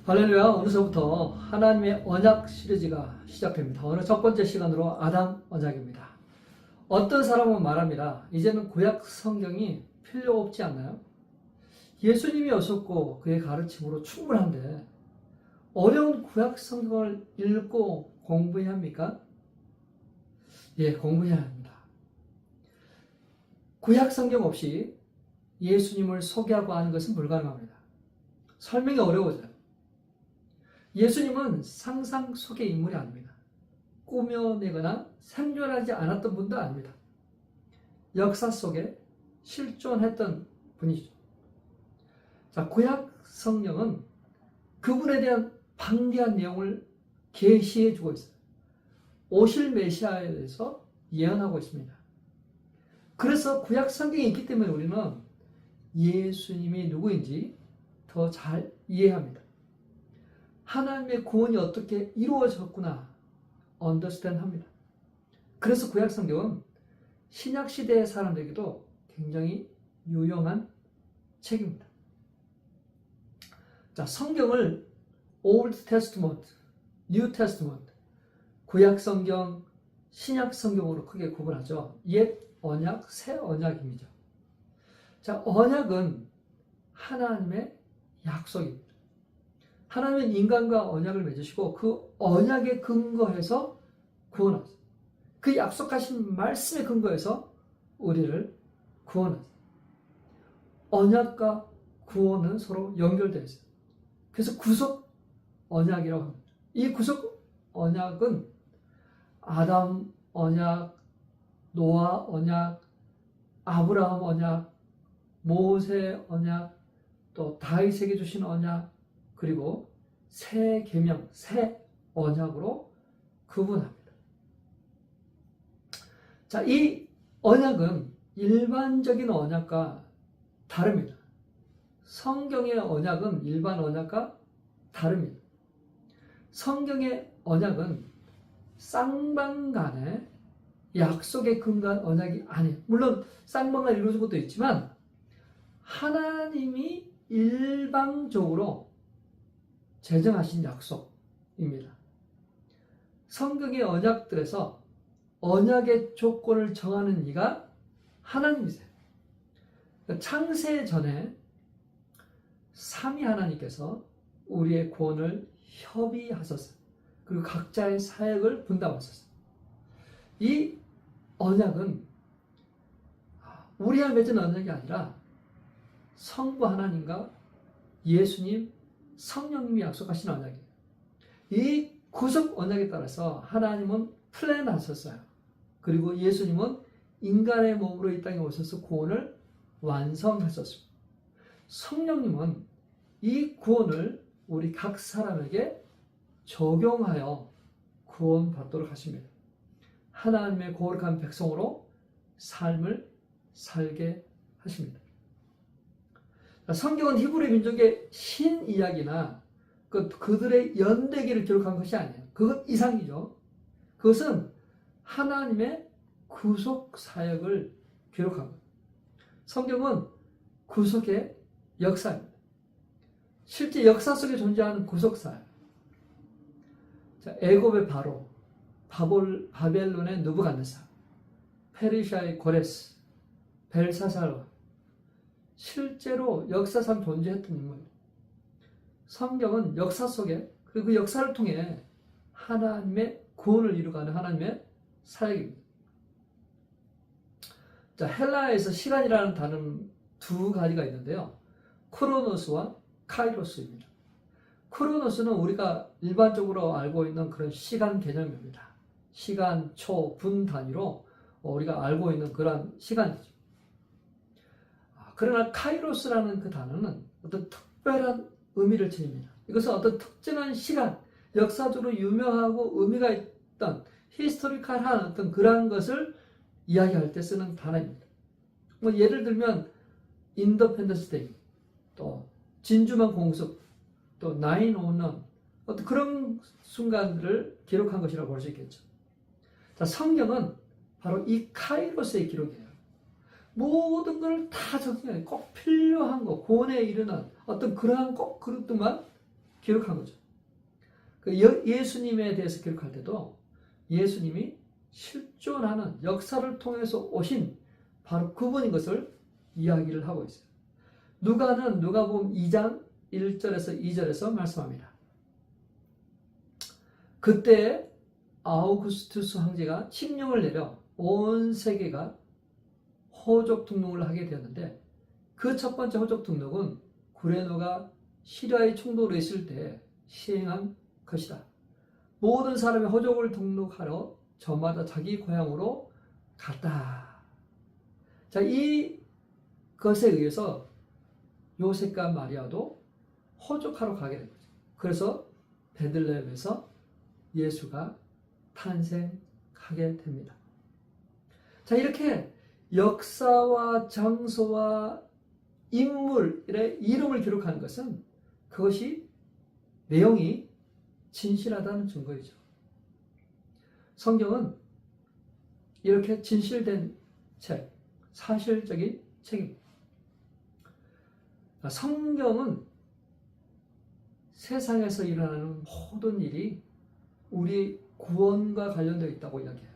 할렐루야. 오늘서부터 하나님의 언약 시리즈가 시작됩니다. 오늘 첫 번째 시간으로 아담 언약입니다. 어떤 사람은 말합니다. 이제는 구약 성경이 필요 없지 않나요? 예수님이 오셨고 그의 가르침으로 충분한데 어려운 구약 성경을 읽고 공부해야 합니까? 예, 공부해야 합니다. 구약 성경 없이 예수님을 소개하고 하는 것은 불가능합니다. 설명이 어려워져요. 예수님은 상상 속의 인물이 아닙니다. 꾸며내거나 생존하지 않았던 분도 아닙니다. 역사 속에 실존했던 분이죠. 자, 구약 성경은 그분에 대한 방대한 내용을 계시해 주고 있어요. 오실 메시아에 대해서 예언하고 있습니다. 그래서 구약 성경이 있기 때문에 우리는 예수님이 누구인지 더 잘 이해합니다. 하나님의 구원이 어떻게 이루어졌구나 understand 합니다. 그래서 구약 성경은 신약 시대의 사람들에게도 굉장히 유용한 책입니다. 자, 성경을 Old Testament, New Testament, 구약 성경, 신약 성경으로 크게 구분하죠. 옛 언약, 새 언약입니다. 자, 언약은 하나님의 약속입니다. 하나님은 인간과 언약을 맺으시고 그 언약에 근거해서 구원하세요. 그 약속하신 말씀에 근거해서 우리를 구원하세요. 언약과 구원은 서로 연결되어 있어요. 그래서 구속 언약이라고 합니다. 이 구속 언약은 아담 언약, 노아 언약, 아브라함 언약, 모세 언약, 또 다윗에게 주신 언약, 그리고 새 계명, 새 언약으로 구분합니다. 자, 이 언약은 일반적인 언약과 다릅니다. 성경의 언약은 일반 언약과 다릅니다. 성경의 언약은 쌍방간의 약속에 근거한 언약이 아니에요. 물론 쌍방간 이루어진 것도 있지만 하나님이 일방적으로 제정하신 약속입니다. 성경의 언약들에서 언약의 조건을 정하는 이가 하나님이세요. 창세 전에 삼위 하나님께서 우리의 구원을 협의하셨어요. 그리고 각자의 사역을 분담하셨어요. 이 언약은 우리와 맺은 언약이 아니라 성부 하나님과 예수님, 성령님이 약속하신 언약이에요. 이 구속 언약에 따라서 하나님은 플랜하셨어요. 그리고 예수님은 인간의 몸으로 이 땅에 오셔서 구원을 완성하셨습니다. 성령님은 이 구원을 우리 각 사람에게 적용하여 구원받도록 하십니다. 하나님의 거룩한 백성으로 삶을 살게 하십니다. 성경은 히브리 민족의 신 이야기나 그들의 연대기를 기록한 것이 아니에요. 그것 이상이죠. 그것은 하나님의 구속 사역을 기록한 거예요. 성경은 구속의 역사입니다. 실제 역사 속에 존재하는 구속 사역. 자, 애굽의 바로, 바벨론의 느부갓네살, 페르시아의 고레스, 벨사살, 실제로 역사상 존재했던 인물입니다. 성경은 역사 속에 그리고 그 역사를 통해 하나님의 구원을 이루어가는 하나님의 사역입니다. 자, 헬라에서 시간이라는 단어는 두 가지가 있는데요. 크로노스와 카이로스입니다. 크로노스는 우리가 일반적으로 알고 있는 그런 시간 개념입니다. 시간, 초, 분 단위로 우리가 알고 있는 그런 시간이죠. 그러나 카이로스라는 그 단어는 어떤 특별한 의미를 지닙니다. 이것은 어떤 특정한 시간, 역사적으로 유명하고 의미가 있던 히스토리컬한 어떤 그러한 것을 이야기할 때 쓰는 단어입니다. 뭐 예를 들면 인디펜던스 데이, 또 진주만 공습, 또 9/11 어떤 그런 순간들을 기록한 것이라고 볼 수 있겠죠. 자, 성경은 바로 이 카이로스의 기록이에요. 모든 걸 다 적용해요. 꼭 필요한 거, 구원에 이르는 어떤 그러한 꼭 그것들만 기록한 거죠. 예수님에 대해서 기록할 때도 예수님이 실존하는 역사를 통해서 오신 바로 그분인 것을 이야기를 하고 있어요. 누가는 누가복음 2장 1절에서 2절에서 말씀합니다. 그때 아우구스투스 황제가 칙령을 내려 온 세계가 호족 등록을 하게 되었는데 그 첫 번째 호족 등록은 구레노가 시리아의 총독으로 있을 때 시행한 것이다. 모든 사람이 호족을 등록하러 저마다 자기 고향으로 갔다. 자, 이 것에 의해서 요셉과 마리아도 호족하러 가게 된 거죠. 그래서 베들레헴에서 예수가 탄생하게 됩니다. 자, 이렇게 역사와 장소와 인물의 이름을 기록하는 것은 그것이 내용이 진실하다는 증거이죠. 성경은 이렇게 진실된 책, 사실적인 책입니다. 성경은 세상에서 일어나는 모든 일이 우리 구원과 관련되어 있다고 이야기해요.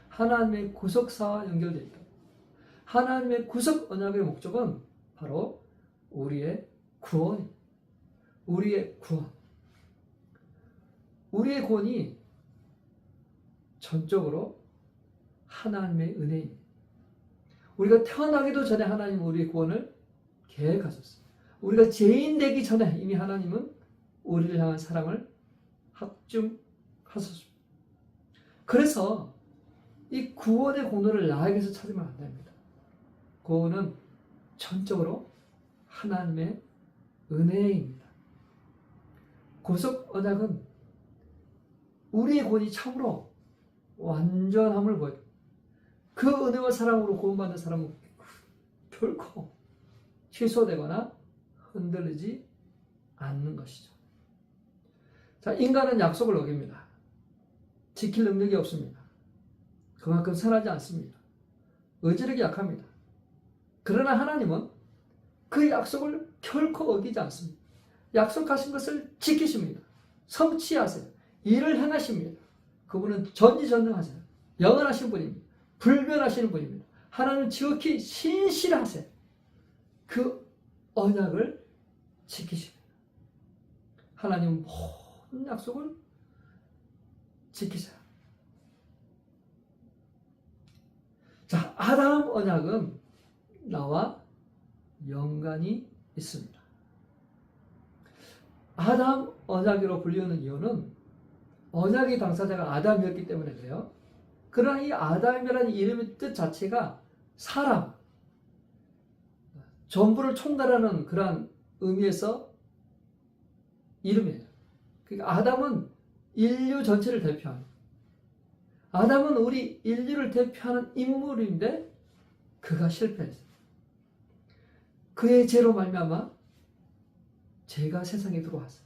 하나님의 구속사와 연결되어 있다. 하나님의 구속 언약의 목적은 바로 우리의 구원입니다. 우리의 구원. 우리의 구원이 전적으로 하나님의 은혜입니다. 우리가 태어나기도 전에 하나님은 우리의 구원을 계획하셨어요. 우리가 죄인 되기 전에 이미 하나님은 우리를 향한 사랑을 확증하셨습니다. 그래서 이 구원의 공로를 나에게서 찾으면 안 됩니다. 구원은 전적으로 하나님의 은혜입니다. 구속 언약은 우리의 구원이 참으로 완전함을 보여줍니다. 그 은혜와 사랑으로 구원받는 사람은 결코 취소되거나 흔들리지 않는 것이죠. 자, 인간은 약속을 어깁니다. 지킬 능력이 없습니다. 그만큼 선하지 않습니다. 의지력이 약합니다. 그러나 하나님은 그 약속을 결코 어기지 않습니다. 약속하신 것을 지키십니다. 성취하세요. 일을 행하십니다. 그분은 전지전능하세요. 영원하신 분입니다. 불변하시는 분입니다. 하나님은 지극히 신실하세요. 그 언약을 지키십니다. 하나님은 모든 약속을 지키세요. 자, 아담 언약은 나와 연관이 있습니다. 아담 언약으로 불리는 이유는 언약의 당사자가 아담이었기 때문에 그래요. 그러나 이 아담이라는 이름의 뜻 자체가 사람, 전부를 총괄하는 그러한 의미에서 이름이에요. 그러니까 아담은 인류 전체를 대표하는, 아담은 우리 인류를 대표하는 인물인데 그가 실패했어요. 그의 죄로 말미암아 죄가 세상에 들어왔어요.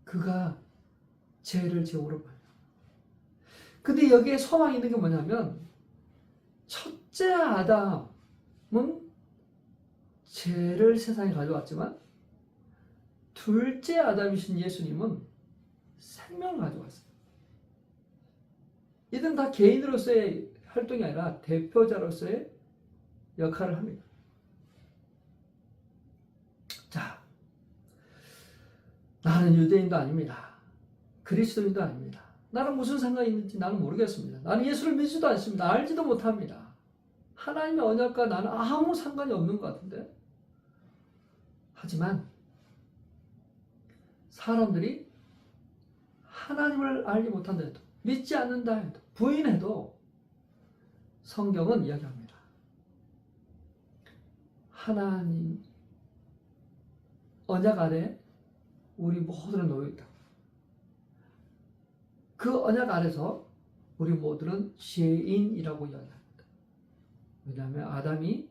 그가 죄를 제물로 받아요. 근데 여기에 소망이 있는 게 뭐냐면 첫째 아담은 죄를 세상에 가져왔지만 둘째 아담이신 예수님은 생명을 가져왔어요. 이들은 다 개인으로서의 활동이 아니라 대표자로서의 역할을 합니다. 자, 나는 유대인도 아닙니다. 그리스도인도 아닙니다. 나는 무슨 상관이 있는지 나는 모르겠습니다. 나는 예수를 믿지도 않습니다. 알지도 못합니다. 하나님의 언약과 나는 아무 상관이 없는 것 같은데. 하지만 사람들이 하나님을 알지 못한다 해도, 믿지 않는다 해도, 부인해도 성경은 이야기합니다. 하나님 언약 아래 우리 모두는 놓여 있다. 그 언약 아래서 우리 모두는 죄인이라고 이야기합니다. 왜냐하면 아담이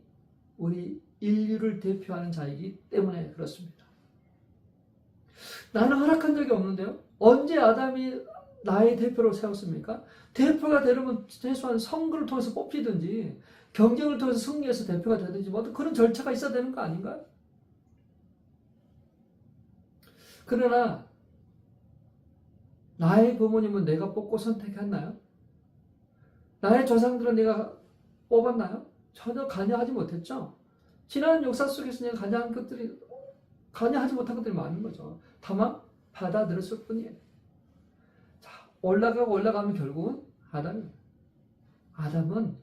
우리 인류를 대표하는 자이기 때문에 그렇습니다. 나는 허락한 적이 없는데요. 언제 아담이 나의 대표로 세웠습니까? 대표가 되려면 최소한 선거를 통해서 뽑히든지 경쟁을 통해서 승리해서 대표가 되든지 뭐 그런 절차가 있어야 되는 거 아닌가요? 그러나 나의 부모님은 내가 뽑고 선택했나요? 나의 조상들은 내가 뽑았나요? 전혀 관여하지 못했죠. 지난 역사 속에서 내가 관여하지 못한 것들이 많은 거죠. 다만 받아들였을 뿐이에요. 자, 올라가면 결국은 아담입니다. 아담은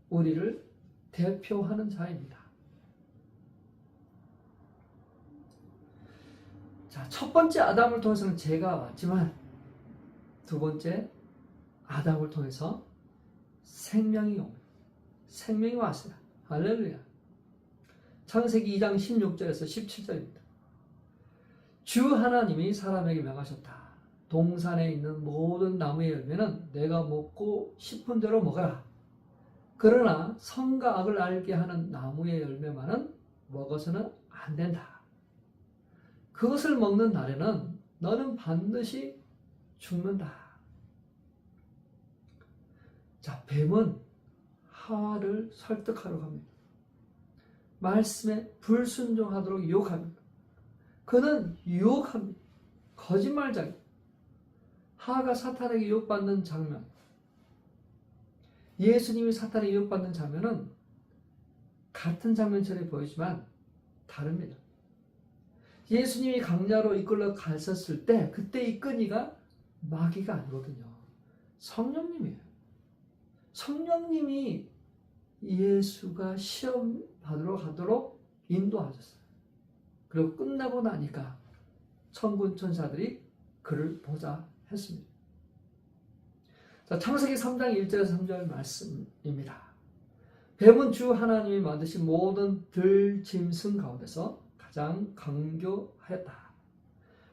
우리를 대표하는 자입니다. 자, 첫 번째 아담을 통해서는 죄가 왔지만 두 번째 아담을 통해서 생명이 왔어요. 할렐루야. 창세기 2장 16절에서 17절입니다. 주 하나님이 사람에게 명하셨다. 동산에 있는 모든 나무의 열매는 내가 먹고 싶은 대로 먹어라. 그러나 선과 악을 알게 하는 나무의 열매만은 먹어서는 안 된다. 그것을 먹는 날에는 너는 반드시 죽는다. 자, 뱀은 하와를 설득하려고 합니다. 말씀에 불순종하도록 유혹합니다. 그는 유혹합니다. 거짓말쟁이. 하와가 사탄에게 유혹받는 장면, 예수님이 사탄에게 유혹받는 장면은 같은 장면처럼 보이지만 다릅니다. 예수님이 강야로 이끌러 가셨을 때 그때 이 끈이가 마귀가 아니거든요. 성령님이에요. 성령님이 예수가 시험 받으러 가도록 인도하셨어요. 그리고 끝나고 나니까 천군 천사들이 그를 보자 했습니다. 자, 창세기 3장 1절에서 3절 말씀입니다. 뱀은 주 하나님이 만드신 모든 들짐승 가운데서 가장 강교하였다.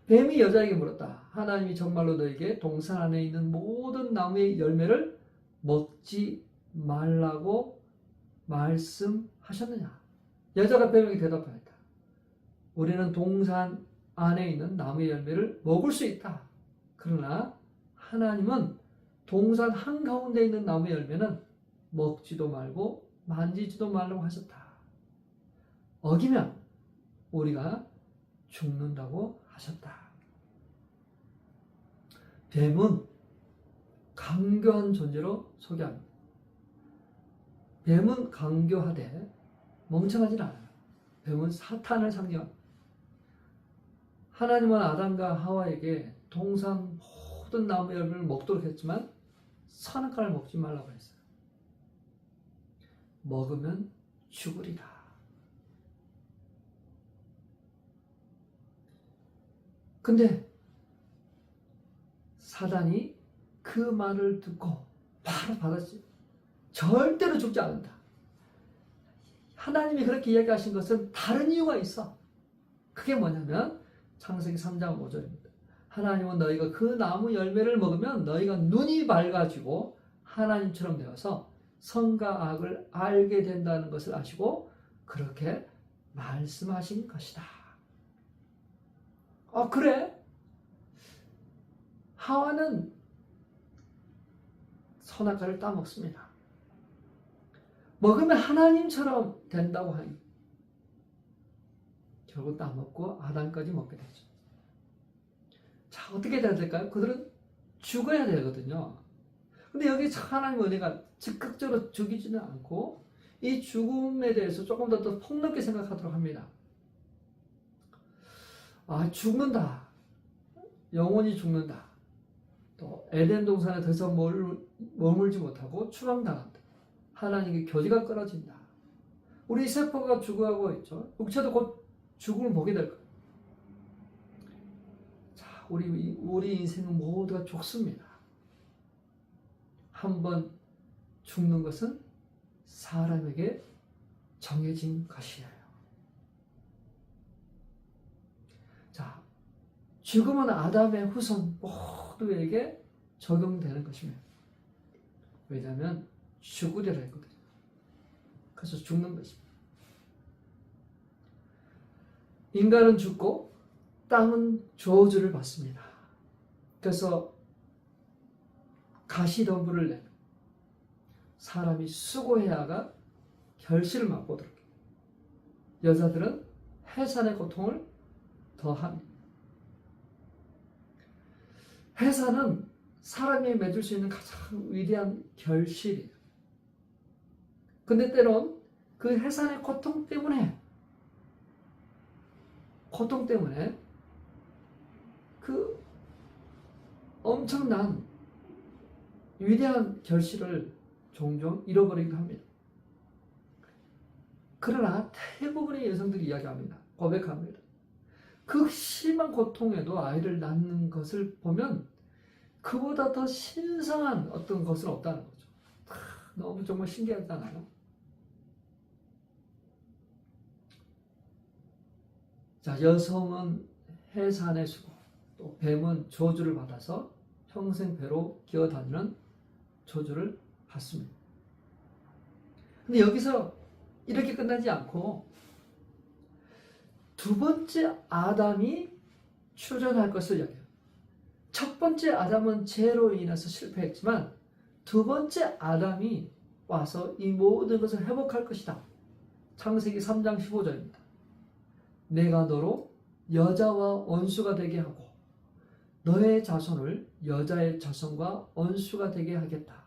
뱀이 여자에게 물었다. 하나님이 정말로 너에게 동산 안에 있는 모든 나무의 열매를 먹지 말라고 말씀하셨느냐? 여자가 뱀에게 대답하였다. 우리는 동산 안에 있는 나무의 열매를 먹을 수 있다. 그러나 하나님은 동산 한가운데 있는 나무의 열매는 먹지도 말고 만지지도 말라고 하셨다. 어기면 우리가 죽는다고 하셨다. 뱀은 강교한 존재로 소개합니다. 뱀은 강교하되 멍청하지 않아요. 뱀은 사탄을 상징합니다. 하나님은 아담과 하와에게 동산 모든 나무의 열매를 먹도록 했지만 선악과를 먹지 말라고 했어요. 먹으면 죽으리라. 근데 사단이 그 말을 듣고 바로 받았지. 절대로 죽지 않는다. 하나님이 그렇게 이야기하신 것은 다른 이유가 있어. 그게 뭐냐면 창세기 3장 5절입니다. 하나님은 너희가 그 나무 열매를 먹으면 너희가 눈이 밝아지고 하나님처럼 되어서 선과 악을 알게 된다는 것을 아시고 그렇게 말씀하신 것이다. 그래? 하와는 선악과를 따먹습니다. 먹으면 하나님처럼 된다고 하니 결국 따먹고 아담까지 먹게 되죠. 자, 어떻게 돼야 될까요? 그들은 죽어야 되거든요. 근데 여기 하나님의 은혜가 즉각적으로 죽이지는 않고 이 죽음에 대해서 조금 더 폭넓게 생각하도록 합니다. 죽는다. 영원히 죽는다. 또 에덴 동산에 더 이상 머물지 못하고 추방당한다. 하나님께 교제가 끊어진다. 우리 세포가 죽어가고 있죠. 육체도 곧 죽음을 보게 될 거예요. 자, 우리 인생은 모두가 죽습니다. 한번 죽는 것은 사람에게 정해진 것이에요. 자, 죽음은 아담의 후손 모두에게 적용되는 것입니다. 왜냐하면 죽으리라 했거든요. 그래서 죽는 것입니다. 인간은 죽고 땅은 저주를 받습니다. 그래서 가시덤불을 내는 사람이 수고해야가 결실을 맛보도록 해요. 여자들은 해산의 고통을 더합니다. 해산은 사람이 맺을 수 있는 가장 위대한 결실이에요. 근데 때론 그 해산의 고통 때문에 그 엄청난 위대한 결실을 종종 잃어버리기도 합니다. 그러나 대부분의 여성들이 이야기합니다. 고백합니다. 그 심한 고통에도 아이를 낳는 것을 보면 그보다 더 신성한 어떤 것은 없다는 거죠. 너무 정말 신기하잖아요. 자, 여성은 해산의 수고, 또 뱀은 저주를 받아서 평생 배로 기어다니는 저주를 받습니다. 근데 여기서 이렇게 끝나지 않고 두 번째 아담이 출현할 것을 이야기해요. 첫 번째 아담은 죄로 인해서 실패했지만 두 번째 아담이 와서 이 모든 것을 회복할 것이다. 창세기 3장 15절입니다. 내가 너로 여자와 원수가 되게 하고 너의 자손을 여자의 자손과 원수가 되게 하겠다.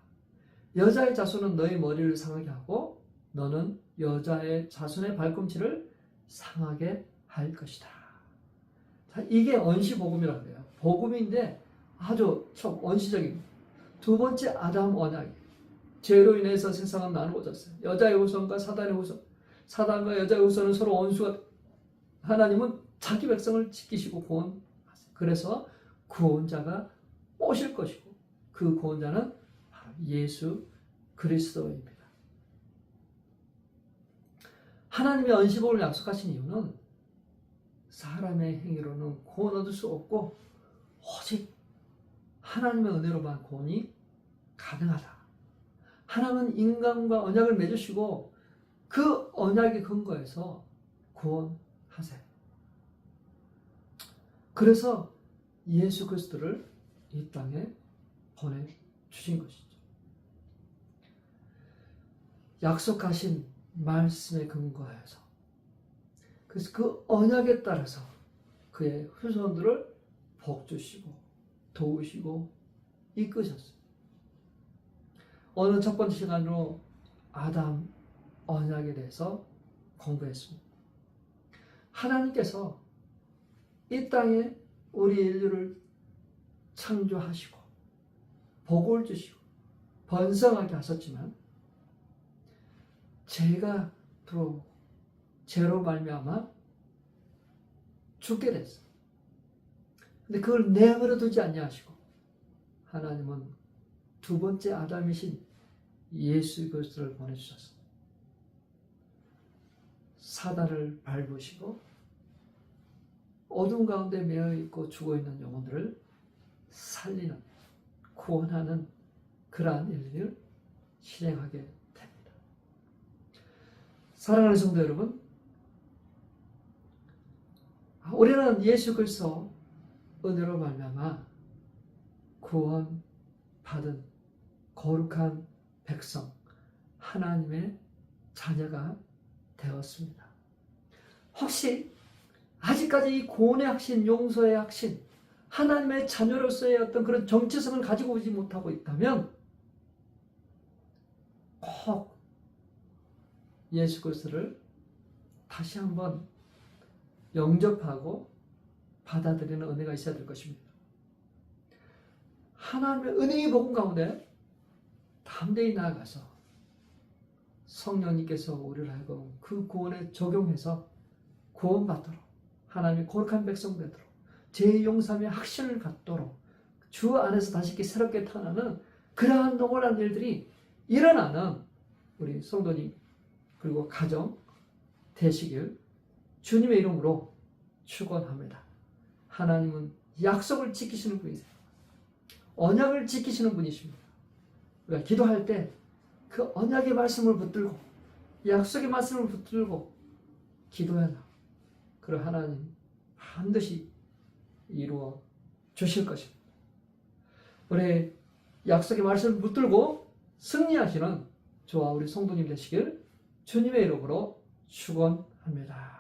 여자의 자손은 너의 머리를 상하게 하고 너는 여자의 자손의 발꿈치를 상하게 할 것이다. 자, 이게 언시복음이라고 해요. 복음인데 아주 좀 원시적인 두 번째 아담 언약이 죄로 인해서 세상은 나누어졌어요. 여자의 후손과 사단의 후손, 사단과 여자의 후손은 서로 원수가, 하나님은 자기 백성을 지키시고 구원하세요. 그래서 구원자가 오실 것이고 그 구원자는 바로 예수 그리스도입니다. 하나님의 언시복음을 약속하신 이유는 사람의 행위로는 구원 얻을 수 없고 오직 하나님의 은혜로만 구원이 가능하다. 하나님은 인간과 언약을 맺으시고 그 언약의 근거에서 구원하세요. 그래서 예수 그리스도를 이 땅에 보내주신 것이죠. 약속하신 말씀에 근거해서 그래서 그 언약에 따라서 그의 후손들을 복주시고 도우시고 이끄셨어요. 오늘 첫 번째 시간으로 아담 언약에 대해서 공부했습니다. 하나님께서 이 땅에 우리 인류를 창조하시고 복을 주시고 번성하게 하셨지만 죄가 들어오고 죄로 말미암아 죽게 됐어요. 근데 그걸 내버려 두지 아니하시고 하나님은 두 번째 아담이신 예수 그리스도를 보내주셨어요. 사단을 밟으시고 어둠 가운데 매여 있고 죽어 있는 영혼들을 살리는, 구원하는 그러한 일을 실행하게 됩니다. 사랑하는 성도 여러분, 우리는 예수 그리스도 은혜로 말미암아 구원 받은 거룩한 백성, 하나님의 자녀가 되었습니다. 혹시 아직까지 이 구원의 확신, 용서의 확신, 하나님의 자녀로서의 어떤 그런 정체성을 가지고 오지 못하고 있다면 꼭 예수 그리스도를 다시 한번 영접하고 받아들이는 은혜가 있어야 될 것입니다. 하나님의 은혜의 복음 가운데 담대히 나아가서 성령님께서 우리를 하여금 그 구원에 적용해서 구원받도록 하나님의 거룩한 백성 되도록 제 용삼의 확신을 갖도록 주 안에서 다시 새롭게 태어나는 그러한 놀라운 일들이 일어나는 우리 성도님 그리고 가정 되시길 주님의 이름으로 축원합니다. 하나님은 약속을 지키시는 분이세요. 언약을 지키시는 분이십니다. 우리가 기도할 때 그 언약의 말씀을 붙들고 약속의 말씀을 붙들고 기도해라. 그럼 하나님 반드시 이루어 주실 것입니다. 우리 약속의 말씀을 붙들고 승리하시는 저와 우리 성도님 되시길 주님의 이름으로 축원합니다.